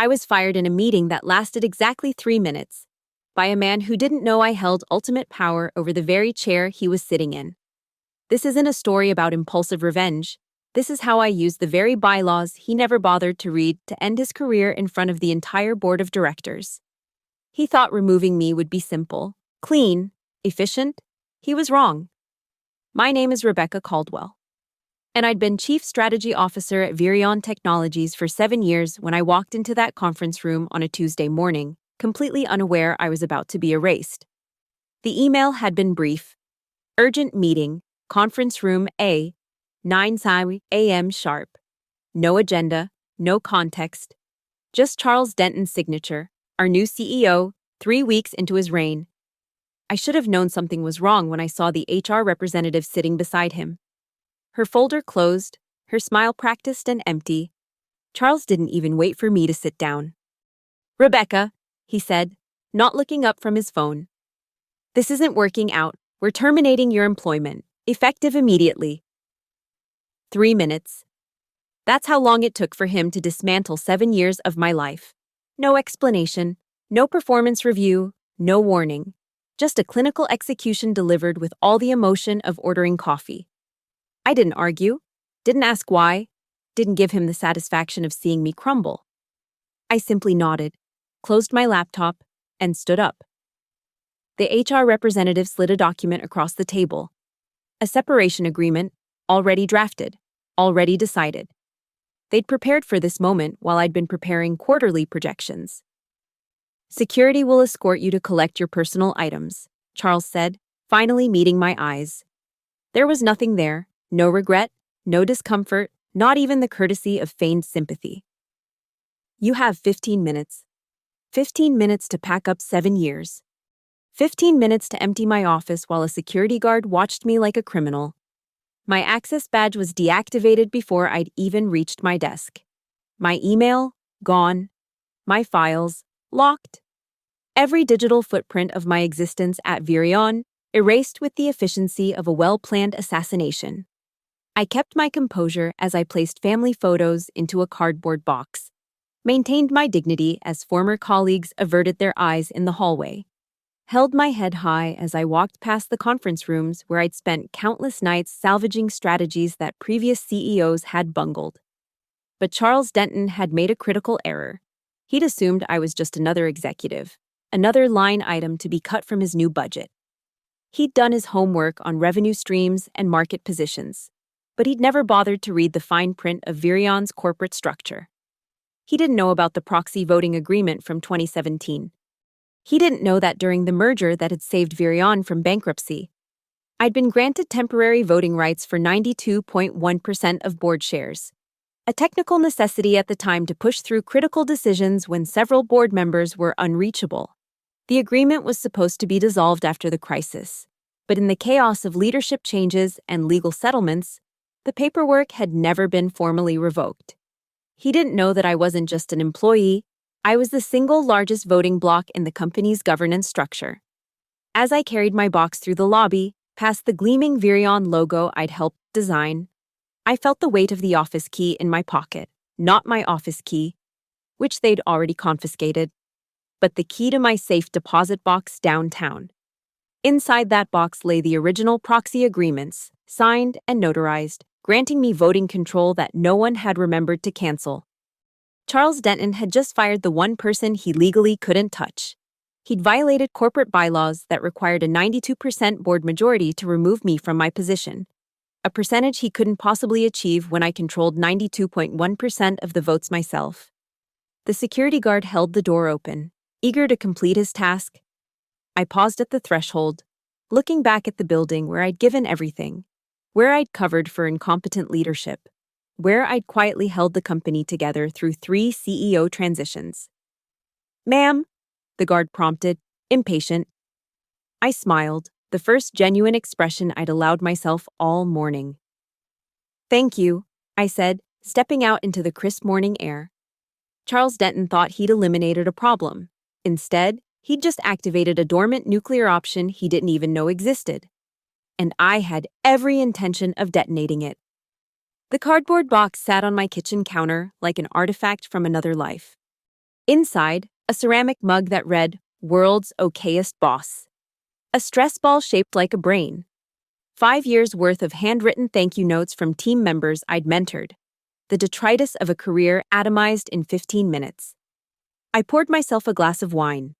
I was fired in a meeting that lasted exactly 3 minutes by a man who didn't know I held ultimate power over the very chair he was sitting in. This isn't a story about impulsive revenge. This is how I used the very bylaws he never bothered to read to end his career in front of the entire board of directors. He thought removing me would be simple, clean, efficient. He was wrong. My name is Rebecca Caldwell, and I'd been Chief Strategy Officer at Virion Technologies for 7 years when I walked into that conference room on a Tuesday morning, completely unaware I was about to be erased. The email had been brief. Urgent meeting, conference room A, 9 a.m. sharp. No agenda, no context. Just Charles Denton's signature, our new CEO, 3 weeks into his reign. I should have known something was wrong when I saw the HR representative sitting beside him. Her folder closed, her smile practiced and empty. Charles didn't even wait for me to sit down. "Rebecca," he said, not looking up from his phone. "This isn't working out. We're terminating your employment, effective immediately." 3 minutes. That's how long it took for him to dismantle 7 years of my life. No explanation, no performance review, no warning. Just a clinical execution delivered with all the emotion of ordering coffee. I didn't argue, didn't ask why, didn't give him the satisfaction of seeing me crumble. I simply nodded, closed my laptop, and stood up. The HR representative slid a document across the table. A separation agreement, already drafted, already decided. They'd prepared for this moment while I'd been preparing quarterly projections. "Security will escort you to collect your personal items," Charles said, finally meeting my eyes. There was nothing there, no regret, no discomfort, not even the courtesy of feigned sympathy. "You have 15 minutes. 15 minutes to pack up 7 years. 15 minutes to empty my office while a security guard watched me like a criminal." My access badge was deactivated before I'd even reached my desk. My email, gone. My files, locked. Every digital footprint of my existence at Virion, erased with the efficiency of a well-planned assassination. I kept my composure as I placed family photos into a cardboard box, maintained my dignity as former colleagues averted their eyes in the hallway, held my head high as I walked past the conference rooms where I'd spent countless nights salvaging strategies that previous CEOs had bungled. But Charles Denton had made a critical error. He'd assumed I was just another executive, another line item to be cut from his new budget. He'd done his homework on revenue streams and market positions, but he'd never bothered to read the fine print of Virion's corporate structure. He didn't know about the proxy voting agreement from 2017. He didn't know that during the merger that had saved Virion from bankruptcy, I'd been granted temporary voting rights for 92.1% of board shares, a technical necessity at the time to push through critical decisions when several board members were unreachable. The agreement was supposed to be dissolved after the crisis, but in the chaos of leadership changes and legal settlements, the paperwork had never been formally revoked. He didn't know that I wasn't just an employee. I was the single largest voting bloc in the company's governance structure. As I carried my box through the lobby, past the gleaming Virion logo I'd helped design, I felt the weight of the office key in my pocket, not my office key, which they'd already confiscated, but the key to my safe deposit box downtown. Inside that box lay the original proxy agreements, signed and notarized, granting me voting control that no one had remembered to cancel. Charles Denton had just fired the one person he legally couldn't touch. He'd violated corporate bylaws that required a 92% board majority to remove me from my position, a percentage he couldn't possibly achieve when I controlled 92.1% of the votes myself. The security guard held the door open, eager to complete his task. I paused at the threshold, looking back at the building where I'd given everything, where I'd covered for incompetent leadership, where I'd quietly held the company together through 3 CEO transitions. "Ma'am," the guard prompted, impatient. I smiled, the first genuine expression I'd allowed myself all morning. "Thank you," I said, stepping out into the crisp morning air. Charles Denton thought he'd eliminated a problem. Instead, he'd just activated a dormant nuclear option he didn't even know existed. And I had every intention of detonating it. The cardboard box sat on my kitchen counter like an artifact from another life. Inside, a ceramic mug that read, "World's Okayest Boss." A stress ball shaped like a brain. 5 years worth of handwritten thank you notes from team members I'd mentored. The detritus of a career atomized in 15 minutes. I poured myself a glass of wine.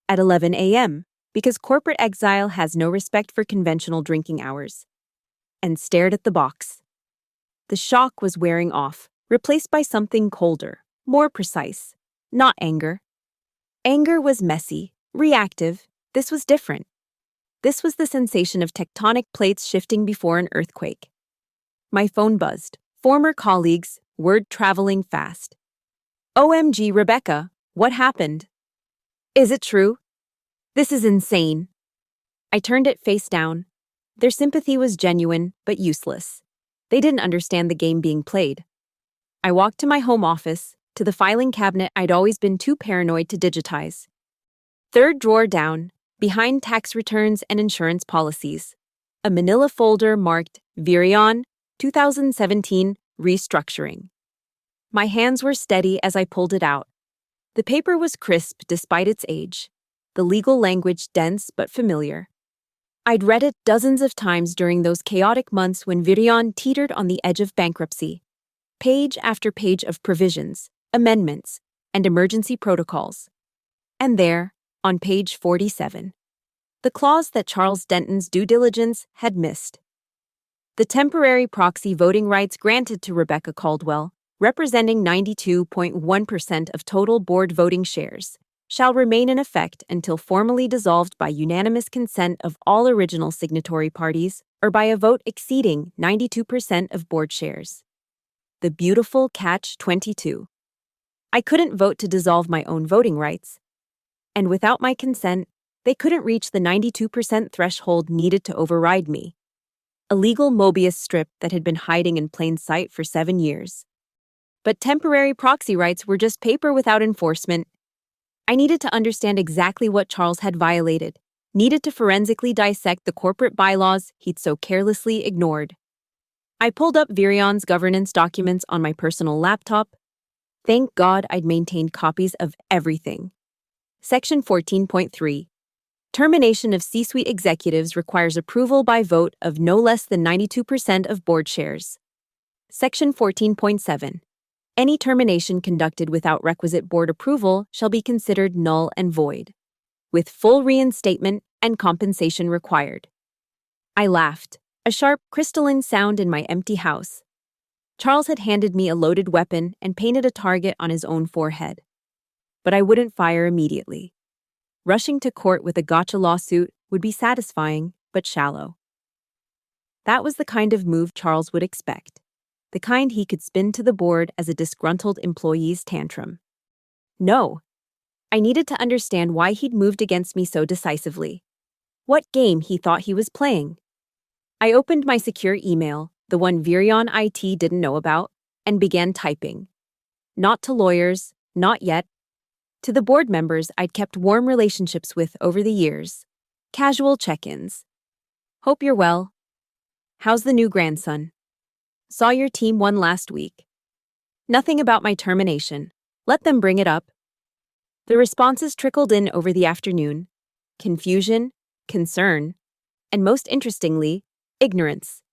At 11 a.m., because corporate exile has no respect for conventional drinking hours. And stared at the box. The shock was wearing off, replaced by something colder, more precise. Not anger. Anger was messy, reactive. This was different. This was the sensation of tectonic plates shifting before an earthquake. My phone buzzed. Former colleagues, word traveling fast. "OMG, Rebecca, what happened? Is it true? This is insane." I turned it face down. Their sympathy was genuine, but useless. They didn't understand the game being played. I walked to my home office, to the filing cabinet I'd always been too paranoid to digitize. Third drawer down, behind tax returns and insurance policies, a manila folder marked Virion 2017 Restructuring. My hands were steady as I pulled it out. The paper was crisp despite its age, the legal language dense but familiar. I'd read it dozens of times during those chaotic months when Virion teetered on the edge of bankruptcy. Page after page of provisions, amendments, and emergency protocols. And there, on page 47, the clause that Charles Denton's due diligence had missed. The temporary proxy voting rights granted to Rebecca Caldwell, representing 92.1% of total board voting shares, shall remain in effect until formally dissolved by unanimous consent of all original signatory parties or by a vote exceeding 92% of board shares. The beautiful catch-22. I couldn't vote to dissolve my own voting rights. And without my consent, they couldn't reach the 92% threshold needed to override me. A legal Mobius strip that had been hiding in plain sight for 7 years. But temporary proxy rights were just paper without enforcement. I needed to understand exactly what Charles had violated, needed to forensically dissect the corporate bylaws he'd so carelessly ignored. I pulled up Virion's governance documents on my personal laptop. Thank God I'd maintained copies of everything. Section 14.3. Termination of C-suite executives requires approval by vote of no less than 92% of board shares. Section 14.7. Any termination conducted without requisite board approval shall be considered null and void, with full reinstatement and compensation required. I laughed, a sharp, crystalline sound in my empty house. Charles had handed me a loaded weapon and painted a target on his own forehead. But I wouldn't fire immediately. Rushing to court with a gotcha lawsuit would be satisfying, but shallow. That was the kind of move Charles would expect, the kind he could spin to the board as a disgruntled employee's tantrum. No. I needed to understand why he'd moved against me so decisively. What game he thought he was playing. I opened my secure email, the one Virion IT didn't know about, and began typing. Not to lawyers, not yet. To the board members I'd kept warm relationships with over the years. Casual check-ins. Hope you're well. How's the new grandson? Saw your team won last week. Nothing about my termination. Let them bring it up. The responses trickled in over the afternoon. Confusion, concern, and most interestingly, ignorance.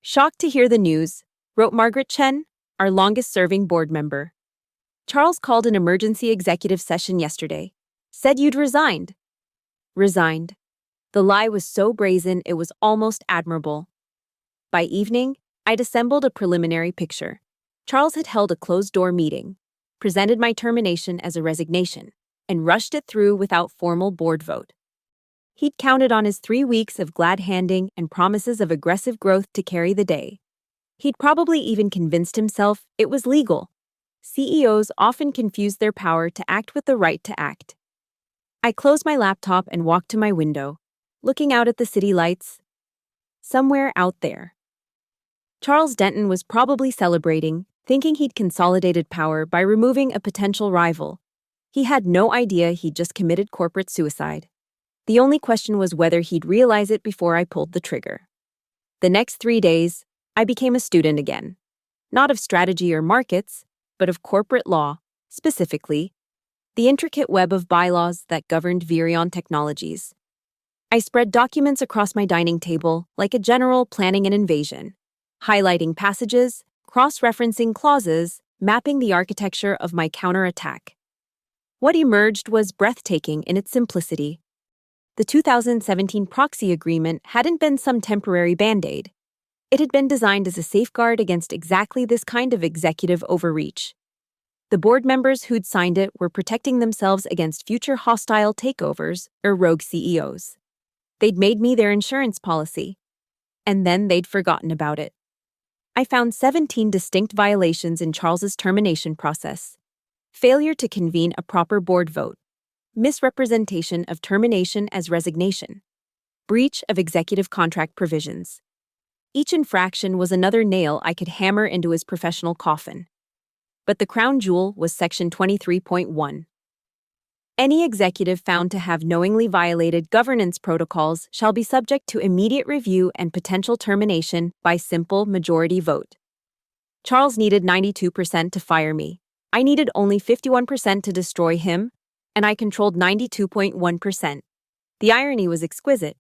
Shocked to hear the news, wrote Margaret Chen, our longest-serving board member. Charles called an emergency executive session yesterday. Said you'd resigned. Resigned. The lie was so brazen it was almost admirable. By evening, I'd assembled a preliminary picture. Charles had held a closed-door meeting, presented my termination as a resignation, and rushed it through without formal board vote. He'd counted on his 3 weeks of glad handing and promises of aggressive growth to carry the day. He'd probably even convinced himself it was legal. CEOs often confuse their power to act with the right to act. I closed my laptop and walked to my window, looking out at the city lights. Somewhere out there. Charles Denton was probably celebrating, thinking he'd consolidated power by removing a potential rival. He had no idea he'd just committed corporate suicide. The only question was whether he'd realize it before I pulled the trigger. The next 3 days, I became a student again. Not of strategy or markets, but of corporate law. Specifically, the intricate web of bylaws that governed Virion Technologies. I spread documents across my dining table like a general planning an invasion, highlighting passages, cross-referencing clauses, mapping the architecture of my counterattack. What emerged was breathtaking in its simplicity. The 2017 proxy agreement hadn't been some temporary band-aid. It had been designed as a safeguard against exactly this kind of executive overreach. The board members who'd signed it were protecting themselves against future hostile takeovers or rogue CEOs. They'd made me their insurance policy, and then they'd forgotten about it. I found 17 distinct violations in Charles's termination process. Failure to convene a proper board vote, misrepresentation of termination as resignation, breach of executive contract provisions. Each infraction was another nail I could hammer into his professional coffin. But the crown jewel was Section 23.1. Any executive found to have knowingly violated governance protocols shall be subject to immediate review and potential termination by simple majority vote. Charles needed 92% to fire me. I needed only 51% to destroy him, and I controlled 92.1%. The irony was exquisite.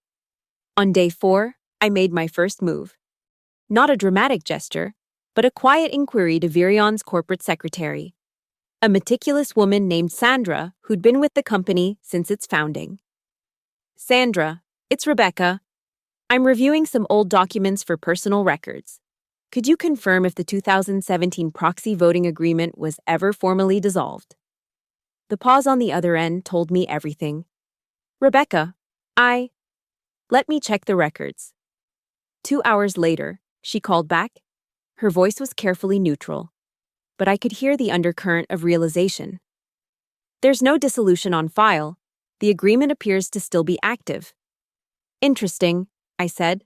On day 4, I made my first move. Not a dramatic gesture, but a quiet inquiry to Virion's corporate secretary, a meticulous woman named Sandra who'd been with the company since its founding. Sandra, it's Rebecca. I'm reviewing some old documents for personal records. Could you confirm if the 2017 proxy voting agreement was ever formally dissolved? The pause on the other end told me everything. Rebecca, let me check the records. 2 hours later, she called back. Her voice was carefully neutral, but I could hear the undercurrent of realization. There's no dissolution on file. The agreement appears to still be active. Interesting, I said.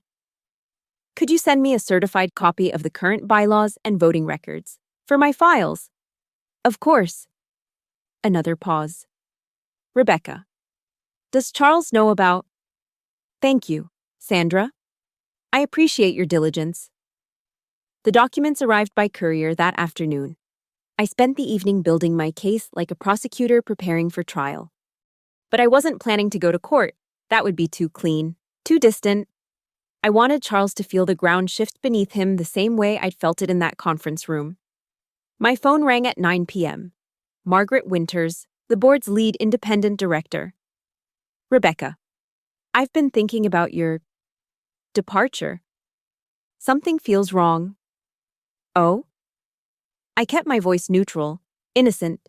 Could you send me a certified copy of the current bylaws and voting records for my files? Of course. Another pause. Rebecca, does Charles know about? Thank you, Sandra. I appreciate your diligence. The documents arrived by courier that afternoon. I spent the evening building my case like a prosecutor preparing for trial. But I wasn't planning to go to court. That would be too clean, too distant. I wanted Charles to feel the ground shift beneath him the same way I'd felt it in that conference room. My phone rang at 9 p.m. Margaret Winters, the board's lead independent director. Rebecca, I've been thinking about your departure. Something feels wrong. Oh? I kept my voice neutral, innocent.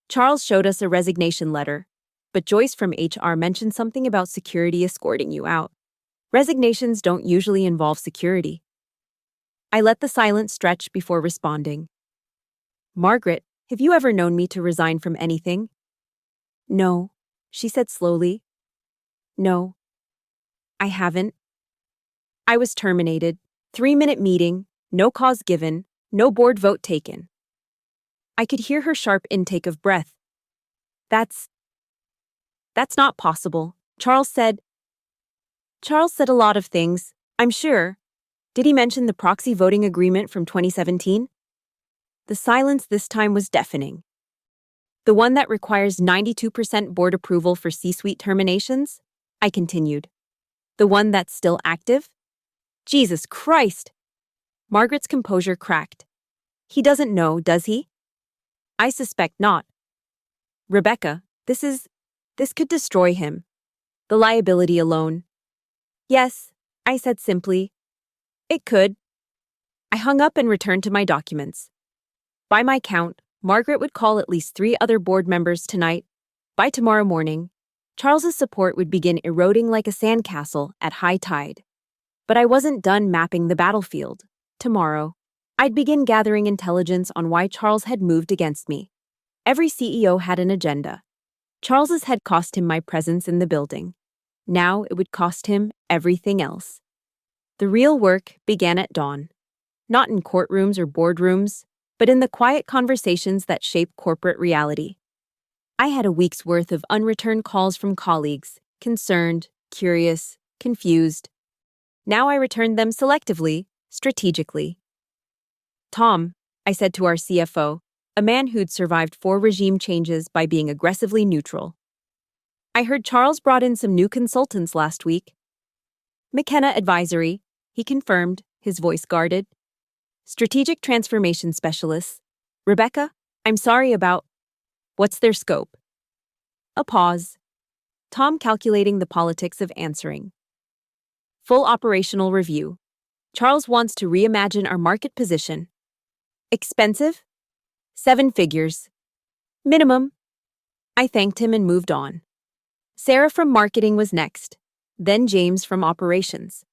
Charles showed us a resignation letter, but Joyce from HR mentioned something about security escorting you out. Resignations don't usually involve security. I let the silence stretch before responding. Margaret, have you ever known me to resign from anything? No, she said slowly. No, I haven't. I was terminated. 3-minute meeting, no cause given, no board vote taken. I could hear her sharp intake of breath. That's not possible, Charles said. Charles said a lot of things, I'm sure. Did he mention the proxy voting agreement from 2017? The silence this time was deafening. The one that requires 92% board approval for C-suite terminations? I continued. The one that's still active? Jesus Christ! Margaret's composure cracked. He doesn't know, does he? I suspect not. Rebecca, this could destroy him. The liability alone. Yes, I said simply. It could. I hung up and returned to my documents. By my count, Margaret would call at least 3 other board members tonight. By tomorrow morning, Charles's support would begin eroding like a sandcastle at high tide. But I wasn't done mapping the battlefield. Tomorrow, I'd begin gathering intelligence on why Charles had moved against me. Every CEO had an agenda. Charles's had cost him my presence in the building. Now it would cost him everything else. The real work began at dawn. Not in courtrooms or boardrooms, but in the quiet conversations that shape corporate reality. I had a week's worth of unreturned calls from colleagues, concerned, curious, confused. Now I returned them selectively, strategically. Tom, I said to our CFO, a man who'd survived 4 regime changes by being aggressively neutral. I heard Charles brought in some new consultants last week. McKenna Advisory, he confirmed, his voice guarded. Strategic transformation specialists. Rebecca, I'm sorry about. What's their scope? A pause. Tom calculating the politics of answering. Full operational review. Charles wants to reimagine our market position. Expensive? 7 figures. Minimum. I thanked him and moved on. Sarah from marketing was next, then James from operations.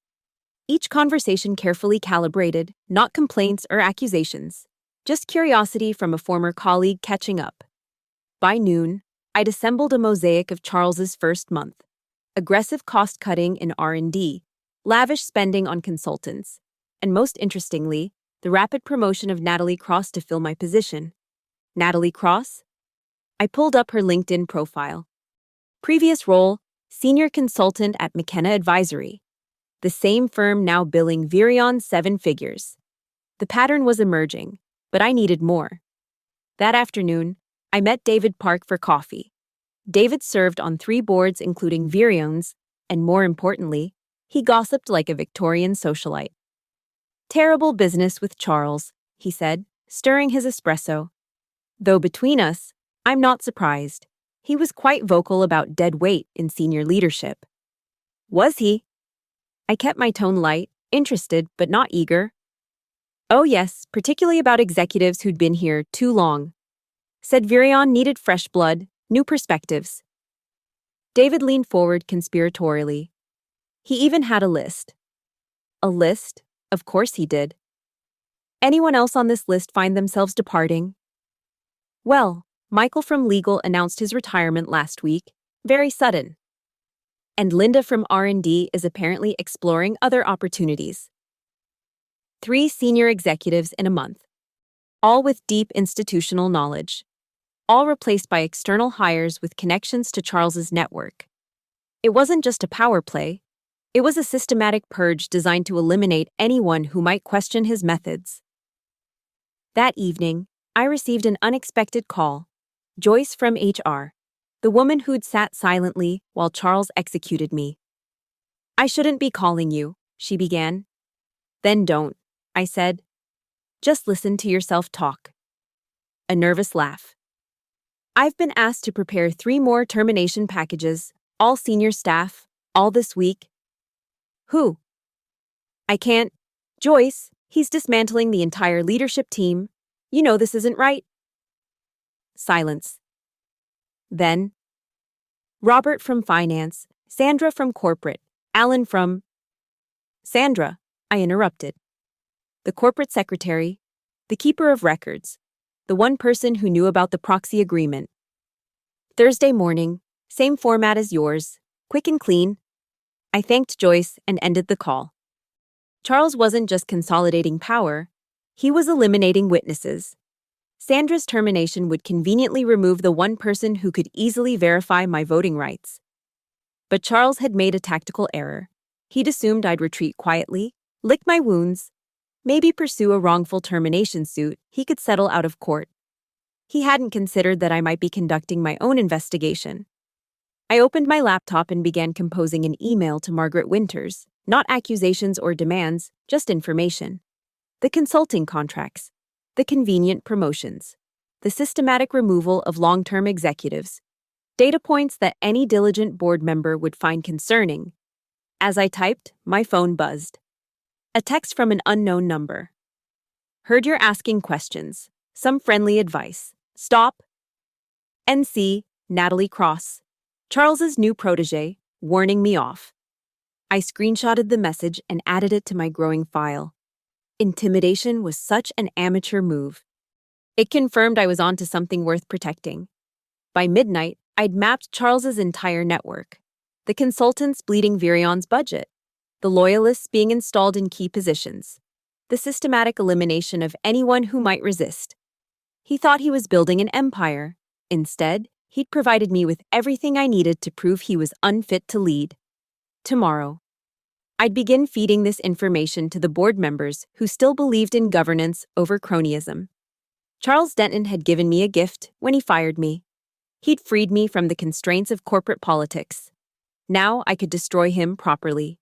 Each conversation carefully calibrated, not complaints or accusations, just curiosity from a former colleague catching up. By noon, I'd assembled a mosaic of Charles's first month. Aggressive cost-cutting in R&D, lavish spending on consultants, and most interestingly, the rapid promotion of Natalie Cross to fill my position. Natalie Cross? I pulled up her LinkedIn profile. Previous role, senior consultant at McKenna Advisory. The same firm now billing Virion 7 figures. The pattern was emerging, but I needed more. That afternoon, I met David Park for coffee. David served on 3 boards including Virion's, and more importantly, he gossiped like a Victorian socialite. Terrible business with Charles, he said, stirring his espresso. Though between us, I'm not surprised. He was quite vocal about dead weight in senior leadership. Was he? I kept my tone light, interested but not eager. Oh yes, particularly about executives who'd been here too long. Said Virion needed fresh blood, new perspectives. David leaned forward conspiratorially. He even had a list. A list? Of course he did. Anyone else on this list find themselves departing? Well, Michael from legal announced his retirement last week, very sudden. And Linda from R&D is apparently exploring other opportunities. 3 senior executives in a month, all with deep institutional knowledge, all replaced by external hires with connections to Charles's network. It wasn't just a power play, it was a systematic purge designed to eliminate anyone who might question his methods. That evening, I received an unexpected call. Joyce from HR, the woman who'd sat silently while Charles executed me. I shouldn't be calling you, she began. Then don't, I said. Just listen to yourself talk. A nervous laugh. I've been asked to prepare 3 more termination packages, all senior staff, all this week. Who? I can't. Joyce, he's dismantling the entire leadership team. You know this isn't right. Silence. Then, Robert from finance, Sandra from corporate, Alan from... Sandra, I interrupted. The corporate secretary, the keeper of records, the one person who knew about the proxy agreement. Thursday morning, same format as yours, quick and clean. I thanked Joyce and ended the call. Charles wasn't just consolidating power, he was eliminating witnesses. Sandra's termination would conveniently remove the one person who could easily verify my voting rights. But Charles had made a tactical error. He'd assumed I'd retreat quietly, lick my wounds, maybe pursue a wrongful termination suit he could settle out of court. He hadn't considered that I might be conducting my own investigation. I opened my laptop and began composing an email to Margaret Winters, not accusations or demands, just information. The consulting contracts. The convenient promotions, the systematic removal of long-term executives, data points that any diligent board member would find concerning. As I typed, my phone buzzed. A text from an unknown number. Heard you're asking questions. Some friendly advice. Stop. NC, Natalie Cross. Charles's new protege, warning me off. I screenshotted the message and added it to my growing file. Intimidation was such an amateur move. It confirmed I was onto something worth protecting. By midnight, I'd mapped Charles's entire network. The consultants bleeding Virion's budget. The loyalists being installed in key positions. The systematic elimination of anyone who might resist. He thought he was building an empire. Instead, he'd provided me with everything I needed to prove he was unfit to lead. Tomorrow, I'd begin feeding this information to the board members who still believed in governance over cronyism. Charles Denton had given me a gift when he fired me. He'd freed me from the constraints of corporate politics. Now I could destroy him properly.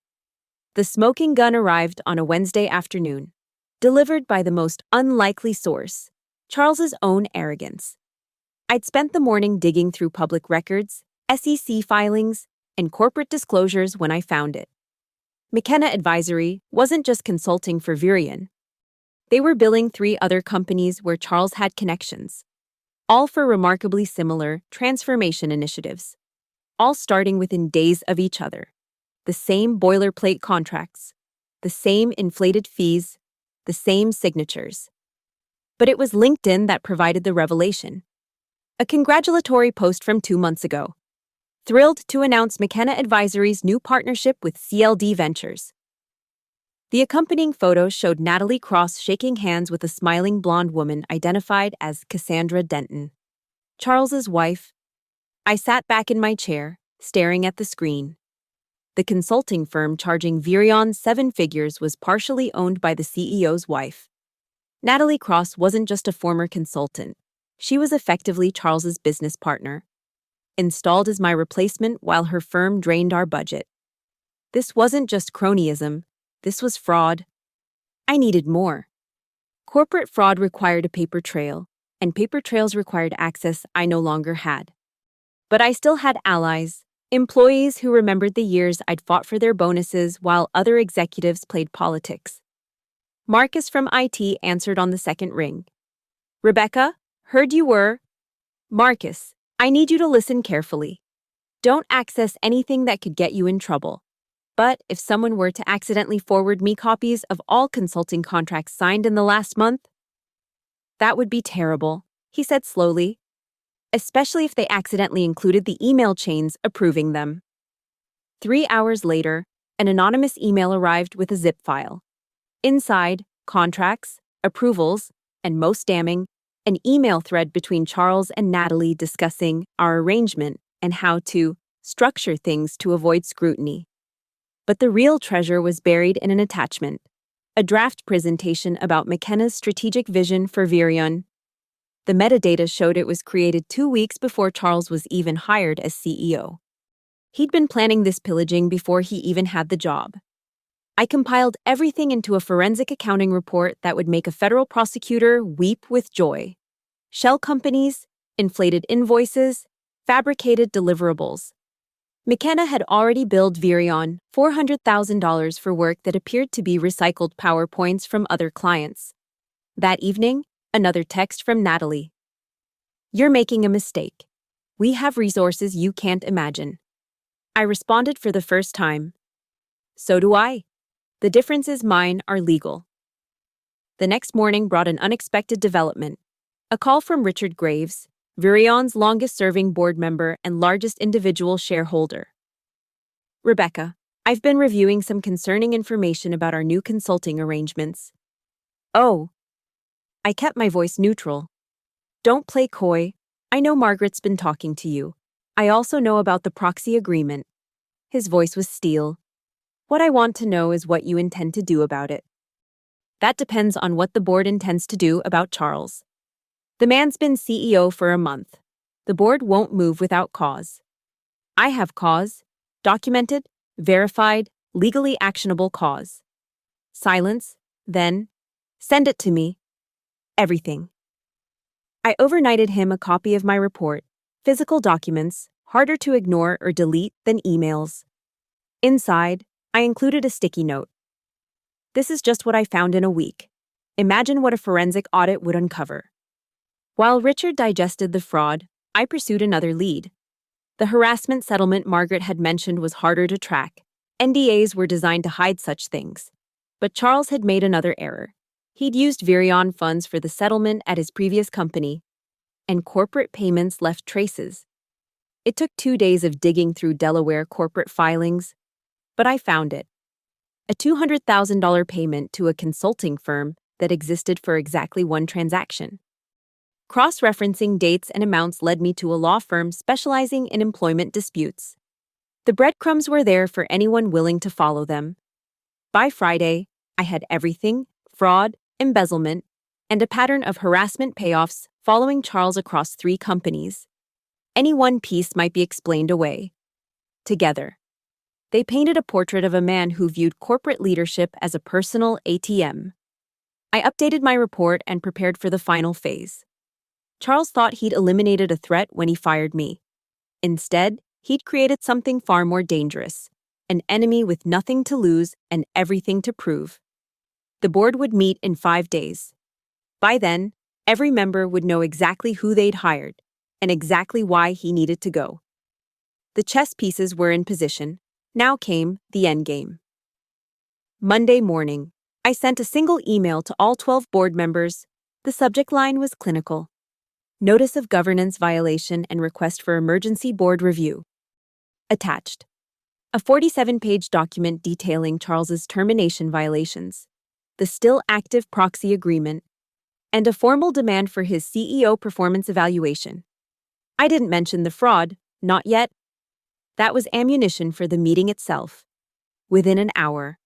The smoking gun arrived on a Wednesday afternoon, delivered by the most unlikely source, Charles's own arrogance. I'd spent the morning digging through public records, SEC filings, and corporate disclosures when I found it. McKenna Advisory wasn't just consulting for Virion. They were billing 3 other companies where Charles had connections, all for remarkably similar transformation initiatives, all starting within days of each other. The same boilerplate contracts, the same inflated fees, the same signatures. But it was LinkedIn that provided the revelation. A congratulatory post from 2 months ago. Thrilled to announce McKenna Advisory's new partnership with CLD Ventures. The accompanying photo showed Natalie Cross shaking hands with a smiling blonde woman identified as Cassandra Denton, Charles's wife. I sat back in my chair, staring at the screen. The consulting firm charging Virion 7 figures was partially owned by the CEO's wife. Natalie Cross wasn't just a former consultant. She was effectively Charles's business partner, installed as my replacement while her firm drained our budget. This wasn't just cronyism. This was fraud. I needed more. Corporate fraud required a paper trail, and paper trails required access I no longer had. But I still had allies, employees who remembered the years I'd fought for their bonuses while other executives played politics. Marcus from IT answered on the second ring. Rebecca, heard you were. Marcus, I need you to listen carefully. Don't access anything that could get you in trouble. But if someone were to accidentally forward me copies of all consulting contracts signed in the last month, that would be terrible, he said slowly, especially if they accidentally included the email chains approving them. 3 hours later, an anonymous email arrived with a zip file. Inside, contracts, approvals, and most damning, an email thread between Charles and Natalie discussing our arrangement and how to structure things to avoid scrutiny. But the real treasure was buried in an attachment, a draft presentation about McKenna's strategic vision for Virion. The metadata showed it was created 2 weeks before Charles was even hired as CEO. He'd been planning this pillaging before he even had the job. I compiled everything into a forensic accounting report that would make a federal prosecutor weep with joy. Shell companies, inflated invoices, fabricated deliverables. McKenna had already billed Virion $400,000 for work that appeared to be recycled PowerPoints from other clients. That evening, another text from Natalie. You're making a mistake. We have resources you can't imagine. I responded for the first time. So do I. The difference is mine are legal. The next morning brought an unexpected development. A call from Richard Graves, Virion's longest-serving board member and largest individual shareholder. Rebecca, I've been reviewing some concerning information about our new consulting arrangements. Oh. I kept my voice neutral. Don't play coy. I know Margaret's been talking to you. I also know about the proxy agreement. His voice was steel. What I want to know is what you intend to do about it. That depends on what the board intends to do about Charles. The man's been CEO for a month. The board won't move without cause. I have cause, documented, verified, legally actionable cause. Silence, then, send it to me. Everything. I overnighted him a copy of my report, physical documents, harder to ignore or delete than emails. Inside, I included a sticky note. This is just what I found in a week. Imagine what a forensic audit would uncover. While Richard digested the fraud, I pursued another lead. The harassment settlement Margaret had mentioned was harder to track. NDAs were designed to hide such things. But Charles had made another error. He'd used Virion funds for the settlement at his previous company, and corporate payments left traces. It took 2 days of digging through Delaware corporate filings, but I found it. A $200,000 payment to a consulting firm that existed for exactly one transaction. Cross-referencing dates and amounts led me to a law firm specializing in employment disputes. The breadcrumbs were there for anyone willing to follow them. By Friday, I had everything: fraud, embezzlement, and a pattern of harassment payoffs following Charles across 3 companies. Any one piece might be explained away. Together, they painted a portrait of a man who viewed corporate leadership as a personal ATM. I updated my report and prepared for the final phase. Charles thought he'd eliminated a threat when he fired me. Instead, he'd created something far more dangerous, an enemy with nothing to lose and everything to prove. The board would meet in 5 days. By then, every member would know exactly who they'd hired and exactly why he needed to go. The chess pieces were in position. Now came the endgame. Monday morning, I sent a single email to all 12 board members. The subject line was clinical. Notice of governance violation and request for emergency board review. Attached. A 47-page document detailing Charles's termination violations, the still active proxy agreement, and a formal demand for his CEO performance evaluation. I didn't mention the fraud, not yet. That was ammunition for the meeting itself. Within an hour,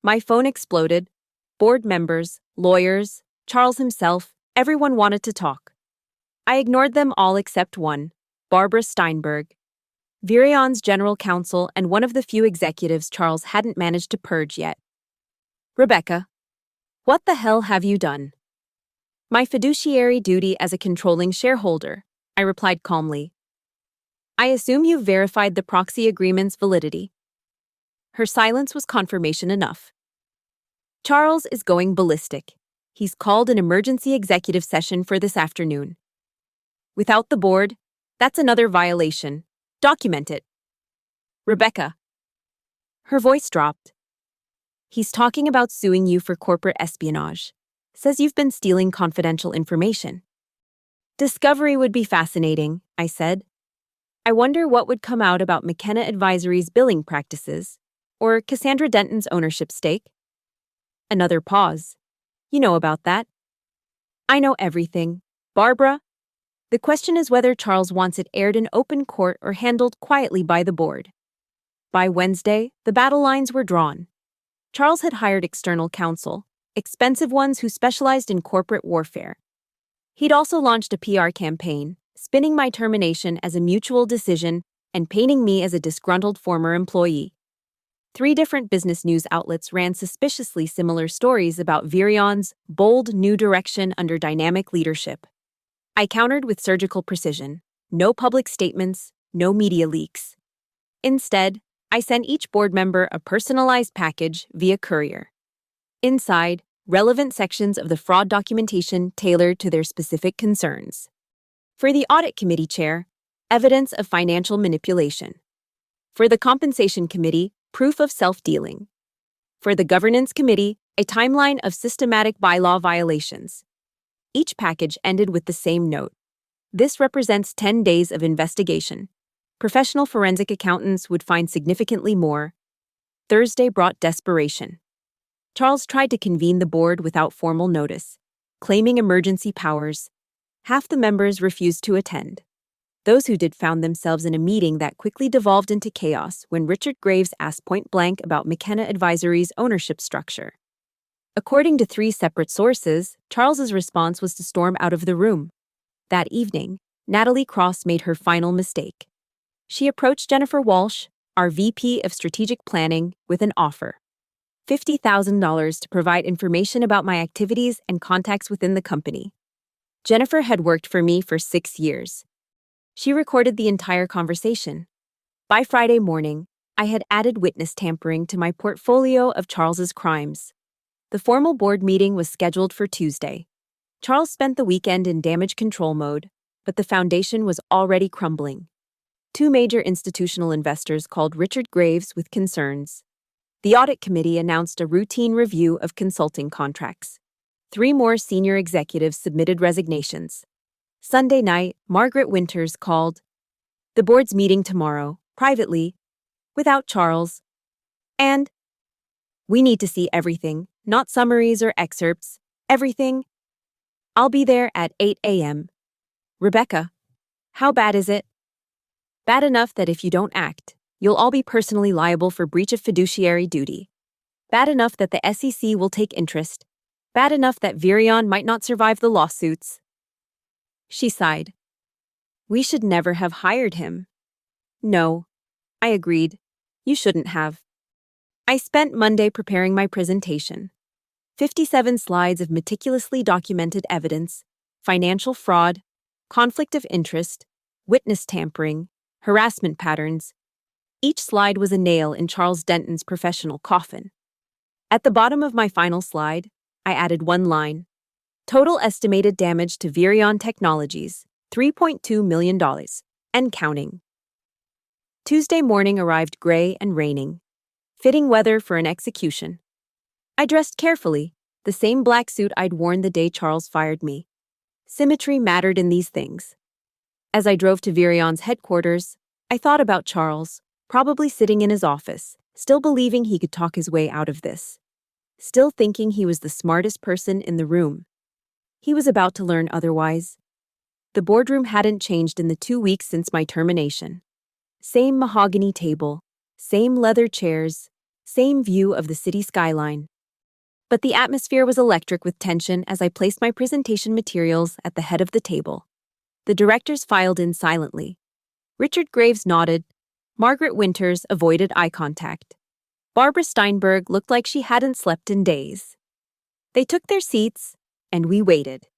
my phone exploded. Board members, lawyers, Charles himself, everyone wanted to talk. I ignored them all except one, Barbara Steinberg, Virion's general counsel and one of the few executives Charles hadn't managed to purge yet. Rebecca, what the hell have you done? My fiduciary duty as a controlling shareholder, I replied calmly. I assume you've verified the proxy agreement's validity. Her silence was confirmation enough. Charles is going ballistic. He's called an emergency executive session for this afternoon. Without the board, that's another violation. Document it. Rebecca. Her voice dropped. He's talking about suing you for corporate espionage. Says you've been stealing confidential information. Discovery would be fascinating, I said. I wonder what would come out about McKenna Advisory's billing practices, or Cassandra Denton's ownership stake. Another pause. You know about that. I know everything. Barbara? The question is whether Charles wants it aired in open court or handled quietly by the board. By Wednesday, the battle lines were drawn. Charles had hired external counsel, expensive ones who specialized in corporate warfare. He'd also launched a PR campaign, spinning my termination as a mutual decision and painting me as a disgruntled former employee. 3 different business news outlets ran suspiciously similar stories about Virion's bold new direction under dynamic leadership. I countered with surgical precision. No public statements, no media leaks. Instead, I sent each board member a personalized package via courier. Inside, relevant sections of the fraud documentation tailored to their specific concerns. For the Audit Committee chair, evidence of financial manipulation. For the Compensation Committee, proof of self-dealing. For the Governance Committee, a timeline of systematic bylaw violations. Each package ended with the same note. This represents 10 days of investigation. Professional forensic accountants would find significantly more. Thursday brought desperation. Charles tried to convene the board without formal notice, claiming emergency powers. Half the members refused to attend. Those who did found themselves in a meeting that quickly devolved into chaos when Richard Graves asked point-blank about McKenna Advisory's ownership structure. According to 3 separate sources, Charles's response was to storm out of the room. That evening, Natalie Cross made her final mistake. She approached Jennifer Walsh, our VP of Strategic Planning, with an offer. $50,000 to provide information about my activities and contacts within the company. Jennifer had worked for me for 6 years. She recorded the entire conversation. By Friday morning, I had added witness tampering to my portfolio of Charles's crimes. The formal board meeting was scheduled for Tuesday. Charles spent the weekend in damage control mode, but the foundation was already crumbling. 2 major institutional investors called Richard Graves with concerns. The Audit Committee announced a routine review of consulting contracts. 3 more senior executives submitted resignations. Sunday night, Margaret Winters called. The board's meeting tomorrow, privately, without Charles. And we need to see everything, not summaries or excerpts, everything. I'll be there at 8 a.m. Rebecca, how bad is it? Bad enough that if you don't act, you'll all be personally liable for breach of fiduciary duty. Bad enough that the SEC will take interest. Bad enough that Virion might not survive the lawsuits. She sighed. We should never have hired him. No, I agreed. You shouldn't have. I spent Monday preparing my presentation. 57 slides of meticulously documented evidence, financial fraud, conflict of interest, witness tampering, harassment patterns. Each slide was a nail in Charles Denton's professional coffin. At the bottom of my final slide, I added one line. Total estimated damage to Virion Technologies, $3.2 million, and counting. Tuesday morning arrived gray and raining. Fitting weather for an execution. I dressed carefully, the same black suit I'd worn the day Charles fired me. Symmetry mattered in these things. As I drove to Virion's headquarters, I thought about Charles, probably sitting in his office, still believing he could talk his way out of this. Still thinking he was the smartest person in the room. He was about to learn otherwise. The boardroom hadn't changed in the 2 weeks since my termination. Same mahogany table, same leather chairs, same view of the city skyline. But the atmosphere was electric with tension as I placed my presentation materials at the head of the table. The directors filed in silently. Richard Graves nodded. Margaret Winters avoided eye contact. Barbara Steinberg looked like she hadn't slept in days. They took their seats, and we waited.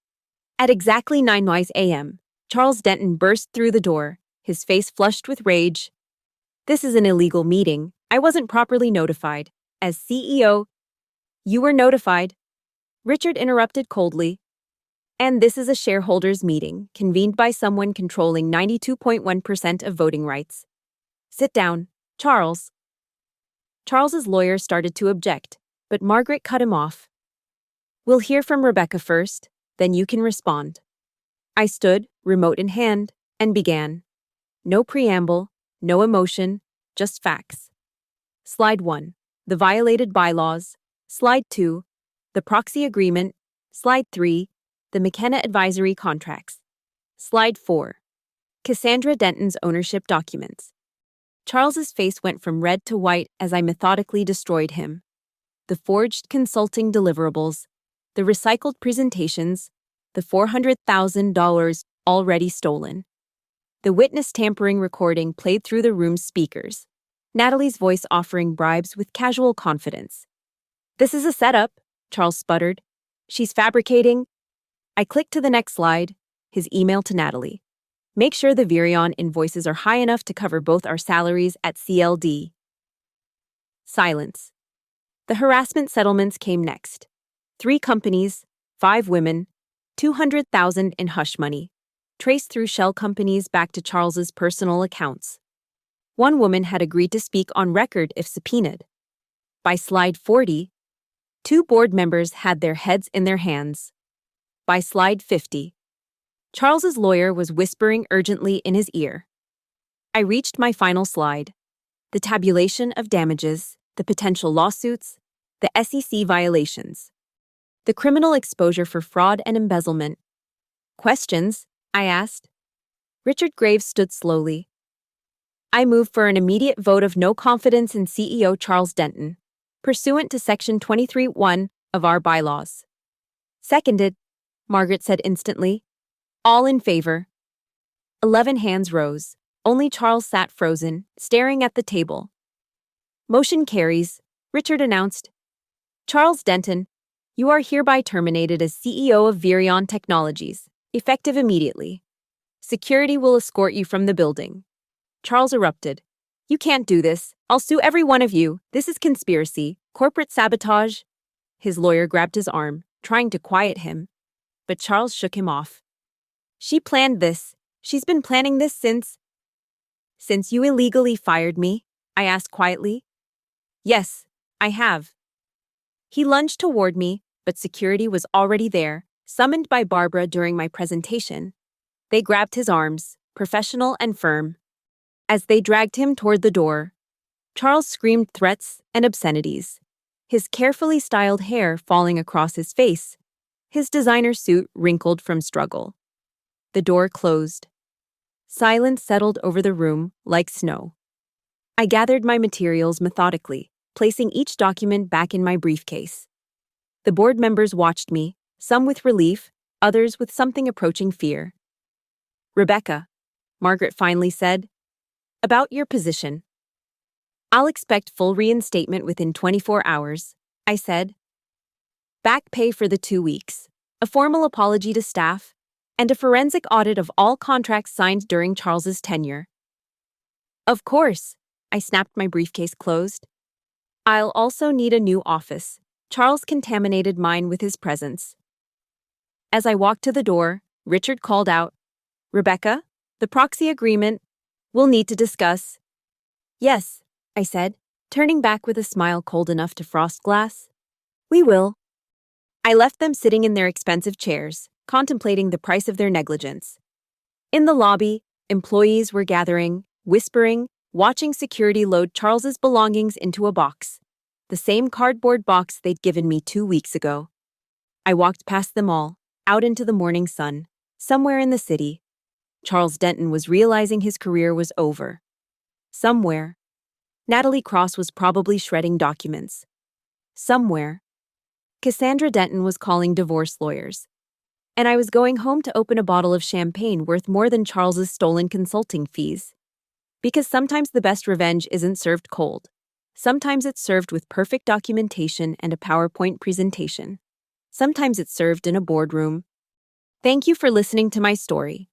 At exactly 9 a.m., Charles Denton burst through the door, his face flushed with rage. This is an illegal meeting. I wasn't properly notified. As CEO, you were notified. Richard interrupted coldly. And this is a shareholders' meeting, convened by someone controlling 92.1% of voting rights. Sit down, Charles. Charles's lawyer started to object, but Margaret cut him off. We'll hear from Rebecca first, then you can respond. I stood, remote in hand, and began. No preamble, no emotion, just facts. Slide 1, the violated bylaws. Slide 2, the proxy agreement. Slide 3, the McKenna advisory contracts. Slide 4, Cassandra Denton's ownership documents. Charles's face went from red to white as I methodically destroyed him. The forged consulting deliverables, the recycled presentations, the $400,000 already stolen. The witness tampering recording played through the room's speakers, Natalie's voice offering bribes with casual confidence. This is a setup, Charles sputtered. She's fabricating. I clicked to the next slide, his email to Natalie. Make sure the Virion invoices are high enough to cover both our salaries at CLD. Silence. The harassment settlements came next. 3 companies, 5 women, $200,000 in hush money, traced through shell companies back to Charles's personal accounts. One woman had agreed to speak on record if subpoenaed. By slide 40, 2 board members had their heads in their hands. By slide 50, Charles's lawyer was whispering urgently in his ear. I reached my final slide. The tabulation of damages, the potential lawsuits, the SEC violations. The criminal exposure for fraud and embezzlement. Questions? I asked. Richard Graves stood slowly. I move for an immediate vote of no confidence in CEO Charles Denton, pursuant to Section 23(1) of our bylaws. Seconded, Margaret said instantly. All in favor. 11 hands rose. Only Charles sat frozen, staring at the table. Motion carries, Richard announced. Charles Denton, you are hereby terminated as CEO of Virion Technologies, effective immediately. Security will escort you from the building. Charles erupted. You can't do this. I'll sue every one of you. This is conspiracy, corporate sabotage. His lawyer grabbed his arm, trying to quiet him. But Charles shook him off. She planned this. She's been planning this since you illegally fired me, I asked quietly. Yes, I have. He lunged toward me, but security was already there, summoned by Barbara during my presentation. They grabbed his arms, professional and firm. As they dragged him toward the door, Charles screamed threats and obscenities, his carefully styled hair falling across his face, his designer suit wrinkled from struggle. The door closed. Silence settled over the room like snow. I gathered my materials methodically, placing each document back in my briefcase. The board members watched me, some with relief, others with something approaching fear. Rebecca, Margaret finally said, about your position. I'll expect full reinstatement within 24 hours, I said. Back pay for the 2 weeks, a formal apology to staff, and a forensic audit of all contracts signed during Charles's tenure. Of course, I snapped my briefcase closed. I'll also need a new office. Charles contaminated mine with his presence. As I walked to the door, Richard called out, Rebecca, the proxy agreement, we'll need to discuss. Yes, I said, turning back with a smile cold enough to frost glass. We will. I left them sitting in their expensive chairs, contemplating the price of their negligence. In the lobby, employees were gathering, whispering, watching security load Charles's belongings into a box, the same cardboard box they'd given me 2 weeks ago. I walked past them all, out into the morning sun, somewhere in the city. Charles Denton was realizing his career was over. Somewhere, Natalie Cross was probably shredding documents. Somewhere, Cassandra Denton was calling divorce lawyers. And I was going home to open a bottle of champagne worth more than Charles's stolen consulting fees. Because sometimes the best revenge isn't served cold. Sometimes it's served with perfect documentation and a PowerPoint presentation. Sometimes it's served in a boardroom. Thank you for listening to my story.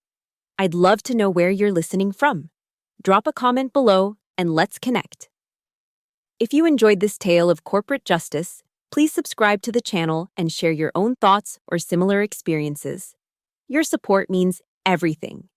I'd love to know where you're listening from. Drop a comment below and let's connect. If you enjoyed this tale of corporate justice, please subscribe to the channel and share your own thoughts or similar experiences. Your support means everything.